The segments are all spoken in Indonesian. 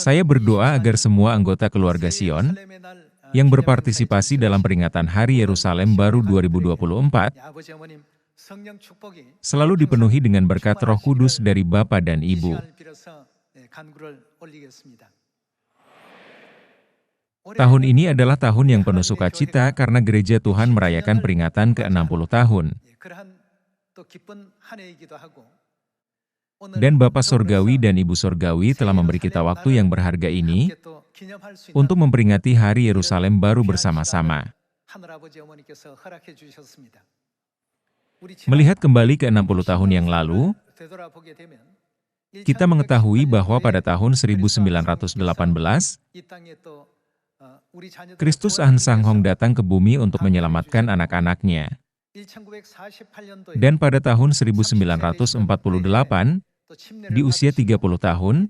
Saya berdoa agar semua anggota keluarga Sion yang berpartisipasi dalam peringatan Hari Yerusalem Baru 2024 selalu dipenuhi dengan berkat Roh Kudus dari Bapa dan Ibu. Tahun ini adalah tahun yang penuh sukacita karena Gereja Tuhan merayakan peringatan ke-60 tahun. Dan Bapa Sorgawi dan Ibu Sorgawi telah memberi kita waktu yang berharga ini untuk memperingati Hari Yerusalem Baru bersama-sama. Melihat kembali ke 60 tahun yang lalu, kita mengetahui bahwa pada tahun 1918, Kristus Ahn-sang-hong datang ke bumi untuk menyelamatkan anak-anaknya. Dan pada tahun 1948, di usia 30 tahun,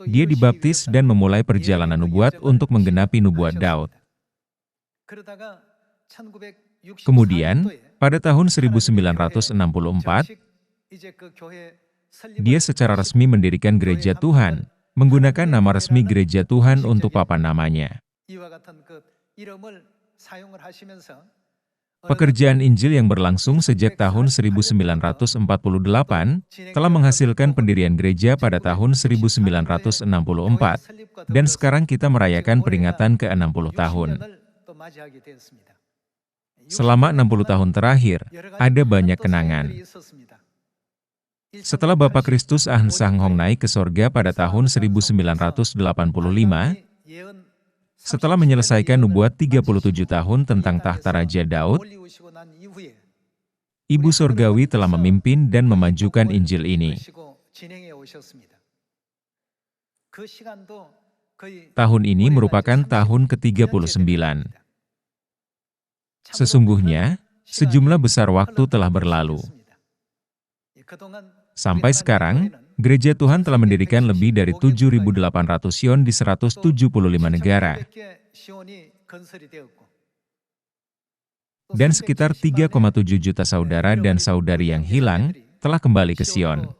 dia dibaptis dan memulai perjalanan nubuat untuk menggenapi nubuat Daud. Kemudian, pada tahun 1964, dia secara resmi mendirikan Gereja Tuhan, menggunakan nama resmi Gereja Tuhan untuk papan namanya. Pekerjaan Injil yang berlangsung sejak tahun 1948 telah menghasilkan pendirian gereja pada tahun 1964, dan sekarang kita merayakan peringatan ke-60 tahun. Selama 60 tahun terakhir, ada banyak kenangan. Setelah Bapak Kristus Ahn-sang-hong naik ke sorga pada tahun 1985, setelah menyelesaikan nubuat 37 tahun tentang tahta Raja Daud, Ibu Sorgawi telah memimpin dan memajukan Injil ini. Tahun ini merupakan tahun ke-39. Sesungguhnya, sejumlah besar waktu telah berlalu. Sampai sekarang, Gereja Tuhan telah mendirikan lebih dari 7.800 Sion di 175 negara. Dan sekitar 3,7 juta saudara dan saudari yang hilang telah kembali ke Sion.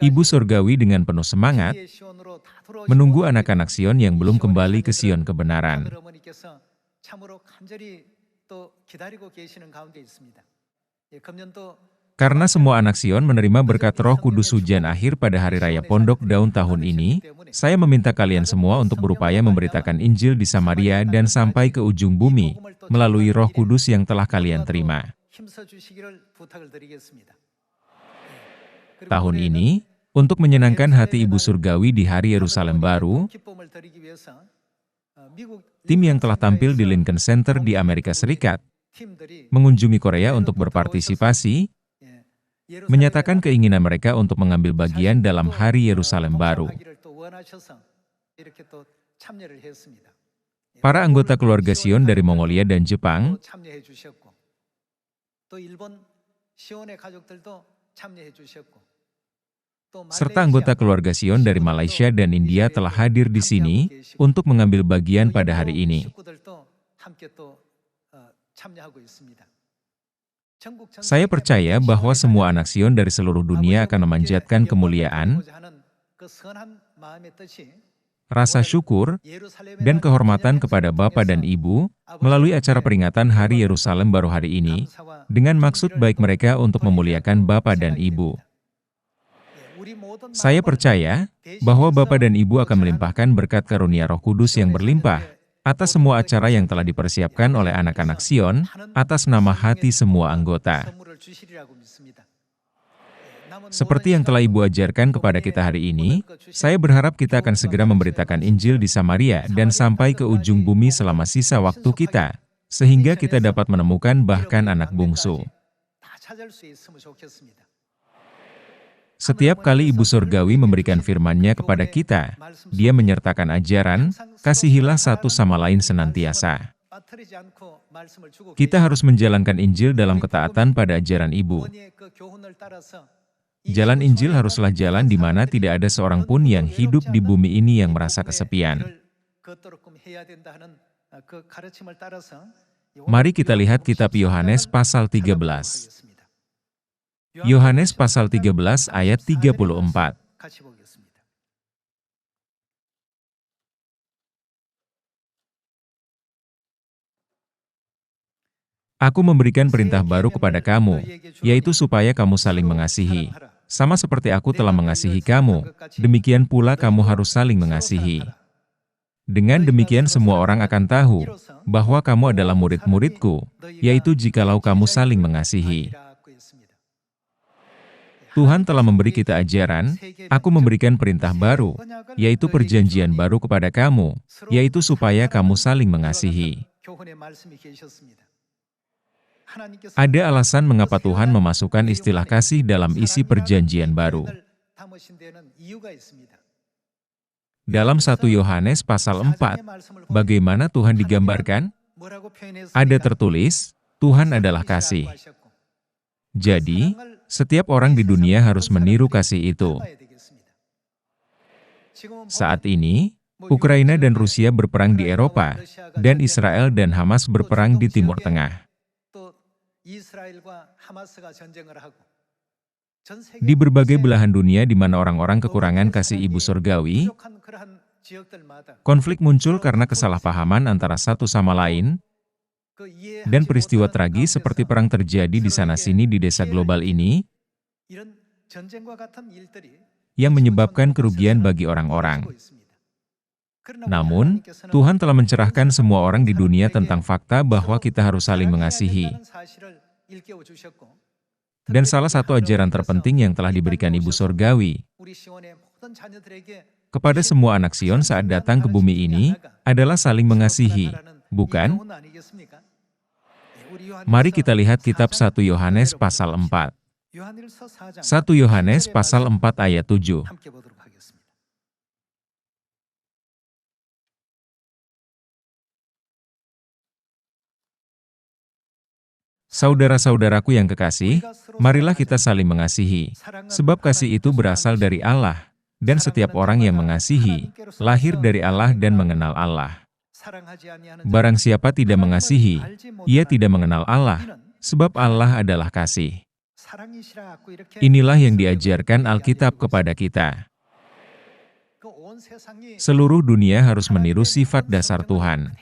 Ibu Sorgawi dengan penuh semangat menunggu anak-anak Sion yang belum kembali ke Sion kebenaran. Karena semua anak Sion menerima berkat Roh Kudus hujan akhir pada Hari Raya Pondok Daun tahun ini, saya meminta kalian semua untuk berupaya memberitakan Injil di Samaria dan sampai ke ujung bumi, melalui Roh Kudus yang telah kalian terima. Tahun ini, untuk menyenangkan hati Ibu Surgawi di Hari Yerusalem Baru, tim yang telah tampil di Lincoln Center di Amerika Serikat mengunjungi Korea untuk berpartisipasi, menyatakan keinginan mereka untuk mengambil bagian dalam Hari Yerusalem Baru. Para anggota keluarga Sion dari Mongolia dan Jepang, serta anggota keluarga Sion dari Malaysia dan India telah hadir di sini untuk mengambil bagian pada hari ini. Saya percaya bahwa semua anak Sion dari seluruh dunia akan memanjatkan kemuliaan, rasa syukur, dan kehormatan kepada Bapa dan Ibu melalui acara peringatan Hari Yerusalem Baru hari ini, dengan maksud baik mereka untuk memuliakan Bapa dan Ibu. Saya percaya bahwa Bapa dan Ibu akan melimpahkan berkat karunia Roh Kudus yang berlimpah atas semua acara yang telah dipersiapkan oleh anak-anak Sion, atas nama hati semua anggota. Seperti yang telah Ibu ajarkan kepada kita hari ini, saya berharap kita akan segera memberitakan Injil di Samaria dan sampai ke ujung bumi selama sisa waktu kita, sehingga kita dapat menemukan bahkan anak bungsu. Setiap kali Ibu Sorgawi memberikan firman-Nya kepada kita, Dia menyertakan ajaran, kasihilah satu sama lain senantiasa. Kita harus menjalankan Injil dalam ketaatan pada ajaran Ibu. Jalan Injil haruslah jalan di mana tidak ada seorang pun yang hidup di bumi ini yang merasa kesepian. Mari kita lihat kitab Yohanes pasal 13. Yohanes pasal 13 ayat 34. Aku memberikan perintah baru kepada kamu, yaitu supaya kamu saling mengasihi. Sama seperti aku telah mengasihi kamu, demikian pula kamu harus saling mengasihi. Dengan demikian semua orang akan tahu bahwa kamu adalah murid-muridku, yaitu jikalau kamu saling mengasihi. Tuhan telah memberi kita ajaran, aku memberikan perintah baru, yaitu perjanjian baru kepada kamu, yaitu supaya kamu saling mengasihi. Ada alasan mengapa Tuhan memasukkan istilah kasih dalam isi perjanjian baru. Dalam 1 Yohanes pasal 4, bagaimana Tuhan digambarkan? Ada tertulis, Tuhan adalah kasih. Jadi, setiap orang di dunia harus meniru kasih itu. Saat ini, Ukraina dan Rusia berperang di Eropa, dan Israel dan Hamas berperang di Timur Tengah. Di berbagai belahan dunia di mana orang-orang kekurangan kasih ibu surgawi, konflik muncul karena kesalahpahaman antara satu sama lain, dan peristiwa tragis seperti perang terjadi di sana-sini di desa global ini, yang menyebabkan kerugian bagi orang-orang. Namun, Tuhan telah mencerahkan semua orang di dunia tentang fakta bahwa kita harus saling mengasihi. Dan salah satu ajaran terpenting yang telah diberikan Ibu Surgawi kepada semua anak Sion saat datang ke bumi ini adalah saling mengasihi, bukan? Mari kita lihat kitab 1 Yohanes pasal 4. 1 Yohanes pasal 4 ayat 7. Saudara-saudaraku yang kekasih, marilah kita saling mengasihi, sebab kasih itu berasal dari Allah, dan setiap orang yang mengasihi, lahir dari Allah dan mengenal Allah. Barang siapa tidak mengasihi, ia tidak mengenal Allah, sebab Allah adalah kasih. Inilah yang diajarkan Alkitab kepada kita. Seluruh dunia harus meniru sifat dasar Tuhan.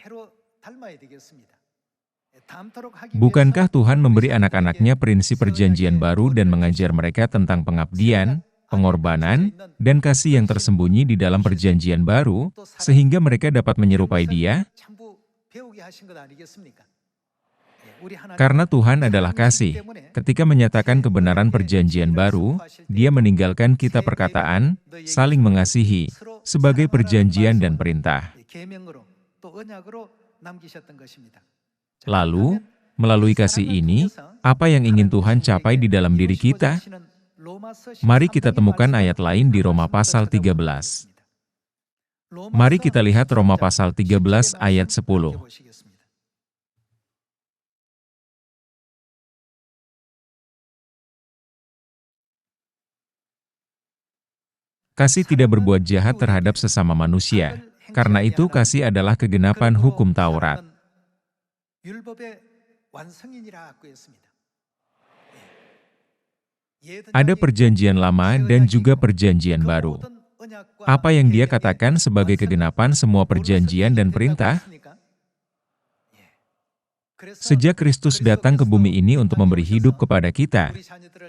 Bukankah Tuhan memberi anak-anaknya prinsip perjanjian baru dan mengajar mereka tentang pengabdian, pengorbanan, dan kasih yang tersembunyi di dalam perjanjian baru, sehingga mereka dapat menyerupai Dia? Karena Tuhan adalah kasih, ketika menyatakan kebenaran perjanjian baru, Dia meninggalkan kita perkataan, saling mengasihi, sebagai perjanjian dan perintah. Lalu, melalui kasih ini, apa yang ingin Tuhan capai di dalam diri kita? Mari kita temukan ayat lain di Roma pasal 13. Mari kita lihat Roma pasal 13 ayat 10. Kasih tidak berbuat jahat terhadap sesama manusia, karena itu kasih adalah kegenapan hukum Taurat. Ada perjanjian lama dan juga perjanjian baru. Apa yang dia katakan sebagai kegenapan semua perjanjian dan perintah? Sejak Kristus datang ke bumi ini untuk memberi hidup kepada kita,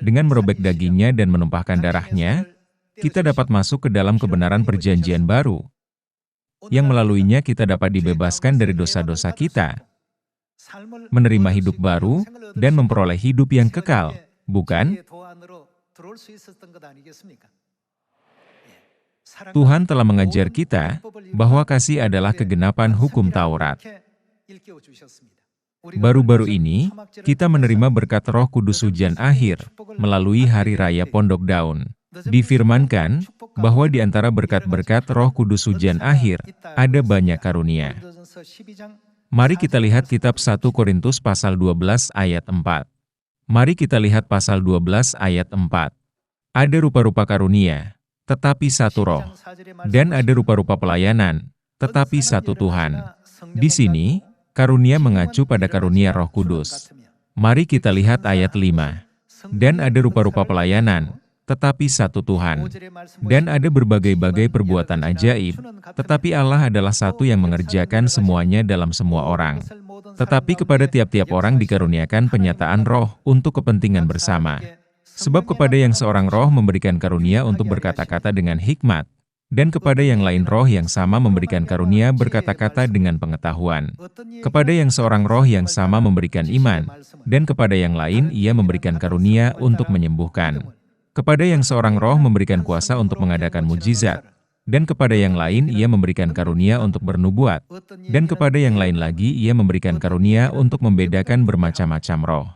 dengan merobek dagingnya dan menumpahkan darahnya, kita dapat masuk ke dalam kebenaran perjanjian baru, yang melaluinya kita dapat dibebaskan dari dosa-dosa kita, menerima hidup baru, dan memperoleh hidup yang kekal, bukan? Tuhan telah mengajar kita bahwa kasih adalah kegenapan hukum Taurat. Baru-baru ini, kita menerima berkat Roh Kudus hujan akhir melalui Hari Raya Pondok Daun. Difirmankan bahwa di antara berkat-berkat Roh Kudus hujan akhir ada banyak karunia. Mari kita lihat kitab 1 Korintus pasal 12 ayat 4. Mari kita lihat pasal 12 ayat 4. Ada rupa-rupa karunia, tetapi satu Roh. Dan ada rupa-rupa pelayanan, tetapi satu Tuhan. Di sini, karunia mengacu pada karunia Roh Kudus. Mari kita lihat ayat 5. Dan ada rupa-rupa pelayanan, tetapi satu Tuhan. Dan ada berbagai-bagai perbuatan ajaib, tetapi Allah adalah satu yang mengerjakan semuanya dalam semua orang. Tetapi kepada tiap-tiap orang dikaruniakan penyataan roh untuk kepentingan bersama. Sebab kepada yang seorang roh memberikan karunia untuk berkata-kata dengan hikmat, dan kepada yang lain roh yang sama memberikan karunia berkata-kata dengan pengetahuan. Kepada yang seorang roh yang sama memberikan iman, dan kepada yang lain ia memberikan karunia untuk menyembuhkan. Kepada yang seorang roh memberikan kuasa untuk mengadakan mujizat, dan kepada yang lain ia memberikan karunia untuk bernubuat, dan kepada yang lain lagi ia memberikan karunia untuk membedakan bermacam-macam roh.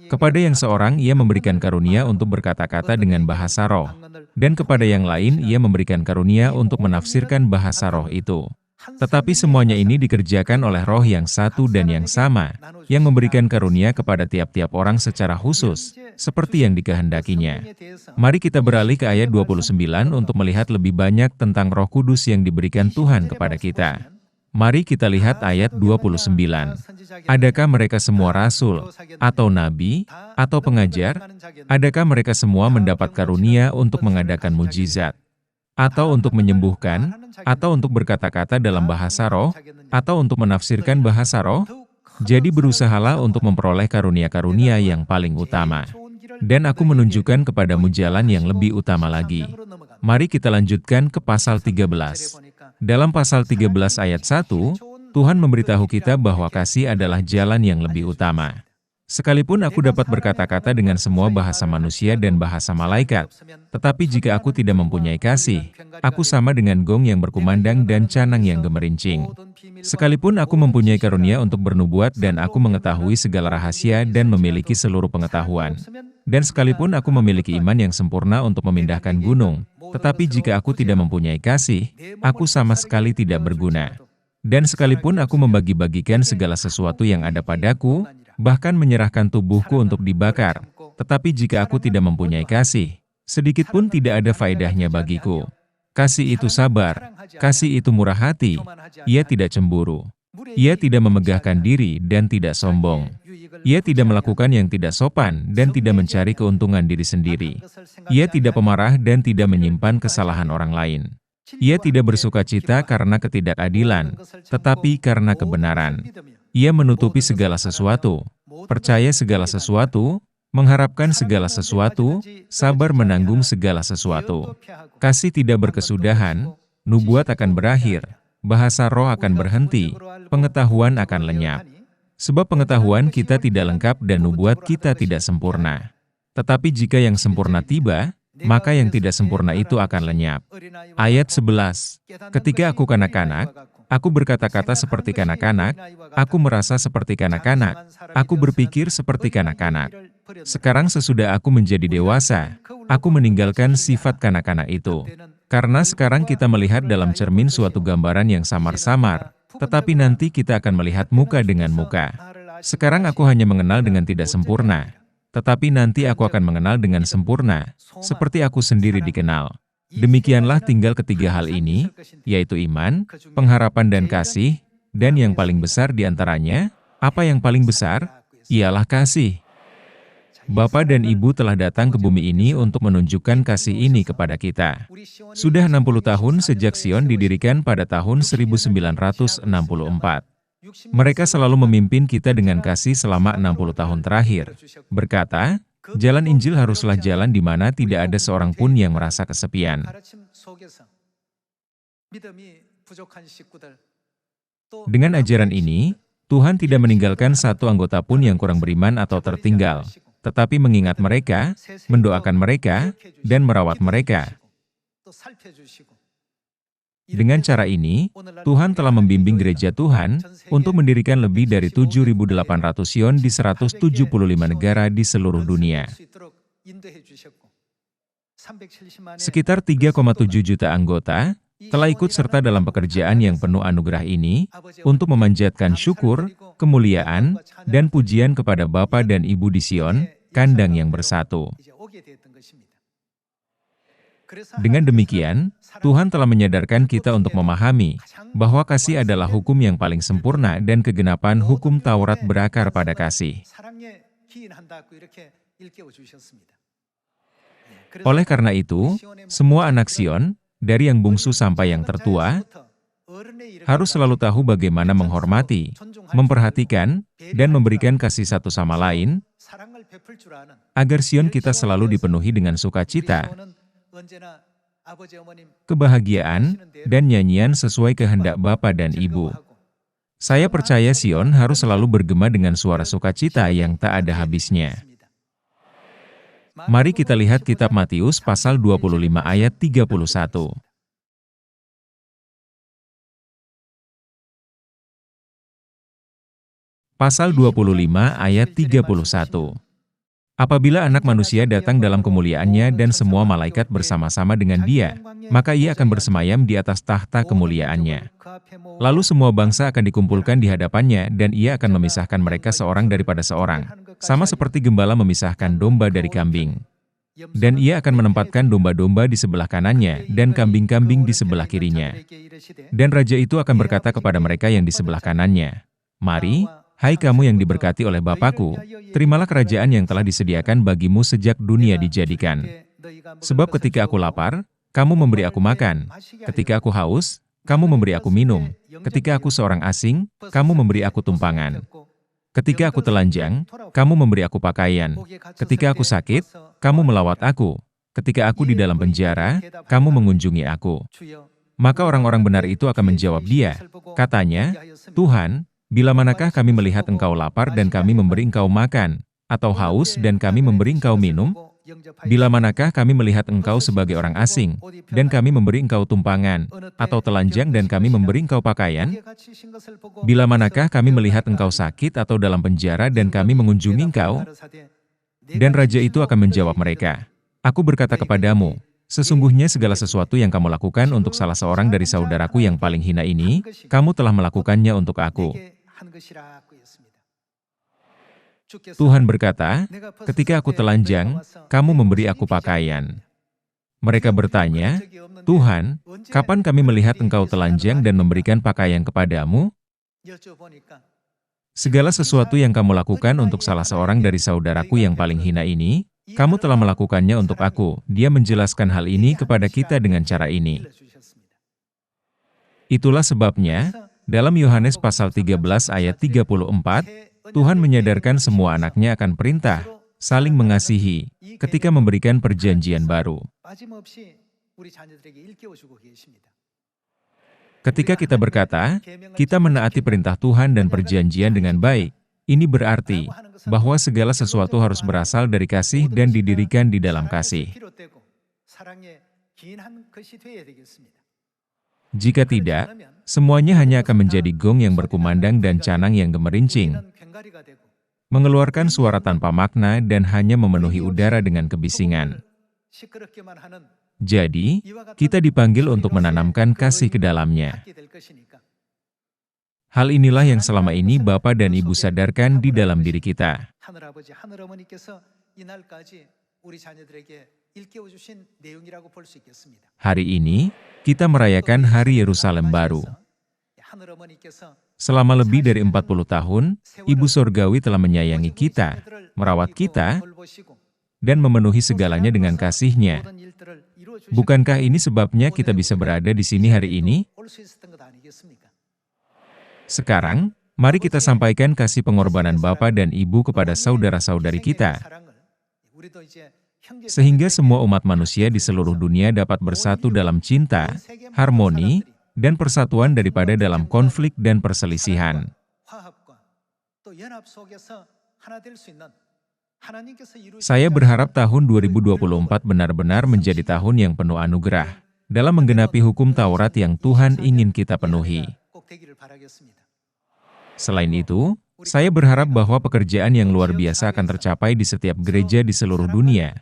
Kepada yang seorang ia memberikan karunia untuk berkata-kata dengan bahasa roh, dan kepada yang lain ia memberikan karunia untuk menafsirkan bahasa roh itu. Tetapi semuanya ini dikerjakan oleh roh yang satu dan yang sama, yang memberikan karunia kepada tiap-tiap orang secara khusus, seperti yang dikehendakinya. Mari kita beralih ke ayat 29 untuk melihat lebih banyak tentang Roh Kudus yang diberikan Tuhan kepada kita. Mari kita lihat ayat 29. Adakah mereka semua rasul, atau nabi, atau pengajar? Adakah mereka semua mendapat karunia untuk mengadakan mujizat? Atau untuk menyembuhkan, atau untuk berkata-kata dalam bahasa roh, atau untuk menafsirkan bahasa roh? Jadi berusahalah untuk memperoleh karunia-karunia yang paling utama. Dan aku menunjukkan kepadamu jalan yang lebih utama lagi. Mari kita lanjutkan ke pasal 13. Dalam pasal 13 ayat 1, Tuhan memberitahu kita bahwa kasih adalah jalan yang lebih utama. Sekalipun aku dapat berkata-kata dengan semua bahasa manusia dan bahasa malaikat, tetapi jika aku tidak mempunyai kasih, aku sama dengan gong yang berkumandang dan canang yang gemerincing. Sekalipun aku mempunyai karunia untuk bernubuat dan aku mengetahui segala rahasia dan memiliki seluruh pengetahuan, dan sekalipun aku memiliki iman yang sempurna untuk memindahkan gunung, tetapi jika aku tidak mempunyai kasih, aku sama sekali tidak berguna. Dan sekalipun aku membagi-bagikan segala sesuatu yang ada padaku, bahkan menyerahkan tubuhku untuk dibakar, tetapi jika aku tidak mempunyai kasih, sedikit pun tidak ada faedahnya bagiku. Kasih itu sabar, kasih itu murah hati, ia tidak cemburu, ia tidak memegahkan diri dan tidak sombong. Ia tidak melakukan yang tidak sopan dan tidak mencari keuntungan diri sendiri. Ia tidak pemarah dan tidak menyimpan kesalahan orang lain. Ia tidak bersukacita karena ketidakadilan, tetapi karena kebenaran. Ia menutupi segala sesuatu, percaya segala sesuatu, mengharapkan segala sesuatu, sabar menanggung segala sesuatu. Kasih tidak berkesudahan, nubuat akan berakhir, bahasa roh akan berhenti, pengetahuan akan lenyap. Sebab pengetahuan kita tidak lengkap dan nubuat kita tidak sempurna. Tetapi jika yang sempurna tiba, maka yang tidak sempurna itu akan lenyap. Ayat 11. Ketika aku kanak-kanak, aku berkata-kata seperti kanak-kanak, aku merasa seperti kanak-kanak, aku berpikir seperti kanak-kanak. Sekarang sesudah aku menjadi dewasa, aku meninggalkan sifat kanak-kanak itu. Karena sekarang kita melihat dalam cermin suatu gambaran yang samar-samar, tetapi nanti kita akan melihat muka dengan muka. Sekarang aku hanya mengenal dengan tidak sempurna, tetapi nanti aku akan mengenal dengan sempurna, seperti aku sendiri dikenal. Demikianlah tinggal ketiga hal ini, yaitu iman, pengharapan dan kasih, dan yang paling besar di antaranya, apa yang paling besar? Ialah kasih. Bapa dan Ibu telah datang ke bumi ini untuk menunjukkan kasih ini kepada kita. Sudah 60 tahun sejak Sion didirikan pada tahun 1964. Mereka selalu memimpin kita dengan kasih selama 60 tahun terakhir. Berkata, jalan Injil haruslah jalan di mana tidak ada seorang pun yang merasa kesepian. Dengan ajaran ini, Tuhan tidak meninggalkan satu anggota pun yang kurang beriman atau tertinggal, tetapi mengingat mereka, mendoakan mereka, dan merawat mereka. Dengan cara ini, Tuhan telah membimbing gereja Tuhan untuk mendirikan lebih dari 7.800 Sion di 175 negara di seluruh dunia. Sekitar 3,7 juta anggota telah ikut serta dalam pekerjaan yang penuh anugerah ini untuk memanjatkan syukur, kemuliaan, dan pujian kepada Bapa dan Ibu di Sion, kandang yang bersatu. Dengan demikian, Tuhan telah menyadarkan kita untuk memahami bahwa kasih adalah hukum yang paling sempurna dan kegenapan hukum Taurat berakar pada kasih. Oleh karena itu, semua anak Sion, dari yang bungsu sampai yang tertua, harus selalu tahu bagaimana menghormati, memperhatikan, dan memberikan kasih satu sama lain, agar Sion kita selalu dipenuhi dengan sukacita, kebahagiaan, dan nyanyian sesuai kehendak Bapa dan Ibu. Saya percaya Sion harus selalu bergema dengan suara sukacita yang tak ada habisnya. Mari kita lihat kitab Matius pasal 25 ayat 31. Pasal 25 ayat 31. Apabila Anak Manusia datang dalam kemuliaannya dan semua malaikat bersama-sama dengan Dia, maka Ia akan bersemayam di atas tahta kemuliaannya. Lalu semua bangsa akan dikumpulkan di hadapannya dan Ia akan memisahkan mereka seorang daripada seorang, sama seperti gembala memisahkan domba dari kambing. Dan Ia akan menempatkan domba-domba di sebelah kanannya dan kambing-kambing di sebelah kirinya. Dan Raja itu akan berkata kepada mereka yang di sebelah kanannya, "Mari, hai kamu yang diberkati oleh Bapakku, terimalah kerajaan yang telah disediakan bagimu sejak dunia dijadikan. Sebab ketika aku lapar, kamu memberi aku makan. Ketika aku haus, kamu memberi aku minum. Ketika aku seorang asing, kamu memberi aku tumpangan. Ketika aku telanjang, kamu memberi aku pakaian. Ketika aku sakit, kamu melawat aku. Ketika aku di dalam penjara, kamu mengunjungi aku." Maka orang-orang benar itu akan menjawab Dia. Katanya, "Tuhan, bila manakah kami melihat Engkau lapar dan kami memberi Engkau makan, atau haus dan kami memberi Engkau minum? Bila manakah kami melihat Engkau sebagai orang asing, dan kami memberi Engkau tumpangan, atau telanjang dan kami memberi Engkau pakaian? Bila manakah kami melihat Engkau sakit atau dalam penjara dan kami mengunjungi Engkau?" Dan Raja itu akan menjawab mereka, "Aku berkata kepadamu, sesungguhnya segala sesuatu yang kamu lakukan untuk salah seorang dari saudaraku yang paling hina ini, kamu telah melakukannya untuk aku." Tuhan berkata, "Ketika aku telanjang, kamu memberi aku pakaian." Mereka bertanya, "Tuhan, kapan kami melihat Engkau telanjang dan memberikan pakaian kepadamu?" Segala sesuatu yang kamu lakukan untuk salah seorang dari saudaraku yang paling hina ini, kamu telah melakukannya untuk aku. Dia menjelaskan hal ini kepada kita dengan cara ini. Itulah sebabnya, dalam Yohanes pasal 13 ayat 34, Tuhan menyadarkan semua anaknya akan perintah, saling mengasihi, ketika memberikan perjanjian baru. Ketika kita berkata, kita menaati perintah Tuhan dan perjanjian dengan baik, ini berarti bahwa segala sesuatu harus berasal dari kasih dan didirikan di dalam kasih. Jika tidak, semuanya hanya akan menjadi gong yang berkumandang dan canang yang gemerincing, mengeluarkan suara tanpa makna dan hanya memenuhi udara dengan kebisingan. Jadi, kita dipanggil untuk menanamkan kasih ke dalamnya. Hal inilah yang selama ini Bapa dan Ibu sadarkan di dalam diri kita. Hari ini, kita merayakan Hari Yerusalem Baru. Selama lebih dari 40 tahun, Ibu Sorgawi telah menyayangi kita, merawat kita, dan memenuhi segalanya dengan kasih-Nya. Bukankah ini sebabnya kita bisa berada di sini hari ini? Sekarang, mari kita sampaikan kasih pengorbanan Bapa dan Ibu kepada saudara-saudari kita, sehingga semua umat manusia di seluruh dunia dapat bersatu dalam cinta, harmoni, dan persatuan daripada dalam konflik dan perselisihan. Saya berharap tahun 2024 benar-benar menjadi tahun yang penuh anugerah, dalam menggenapi hukum Taurat yang Tuhan ingin kita penuhi. Selain itu, saya berharap bahwa pekerjaan yang luar biasa akan tercapai di setiap gereja di seluruh dunia,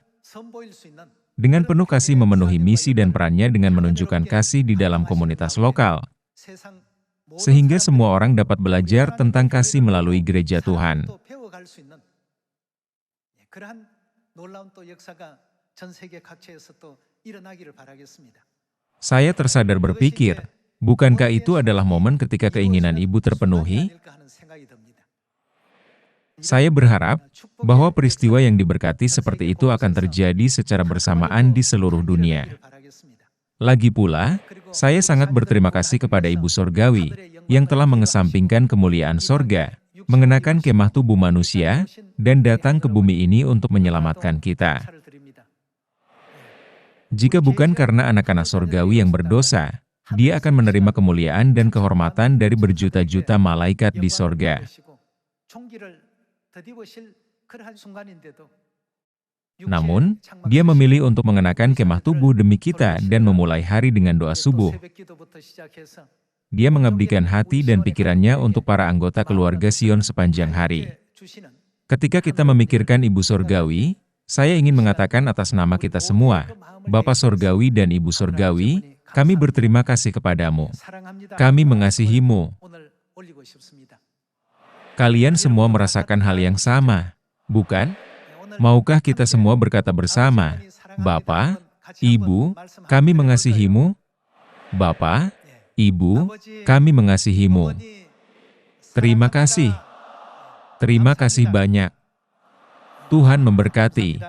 dengan penuh kasih memenuhi misi dan perannya dengan menunjukkan kasih di dalam komunitas lokal, sehingga semua orang dapat belajar tentang kasih melalui gereja Tuhan. Saya tersadar berpikir, bukankah itu adalah momen ketika keinginan Ibu terpenuhi? Saya berharap bahwa peristiwa yang diberkati seperti itu akan terjadi secara bersamaan di seluruh dunia. Lagi pula, saya sangat berterima kasih kepada Ibu Sorgawi yang telah mengesampingkan kemuliaan sorga, mengenakan kemah tubuh manusia, dan datang ke bumi ini untuk menyelamatkan kita. Jika bukan karena anak-anak sorgawi yang berdosa, dia akan menerima kemuliaan dan kehormatan dari berjuta-juta malaikat di sorga. Namun, dia memilih untuk mengenakan kemah tubuh demi kita dan memulai hari dengan doa subuh. Dia mengabdikan hati dan pikirannya untuk para anggota keluarga Sion sepanjang hari. Ketika kita memikirkan Ibu Sorgawi, saya ingin mengatakan atas nama kita semua, Bapa Sorgawi dan Ibu Sorgawi, kami berterima kasih kepadamu. Kami mengasihimu. Kalian semua merasakan hal yang sama, bukan? Maukah kita semua berkata bersama, Bapa, Ibu, kami mengasihimu? Bapa, Ibu, kami mengasihimu. Terima kasih. Terima kasih banyak. Tuhan memberkati.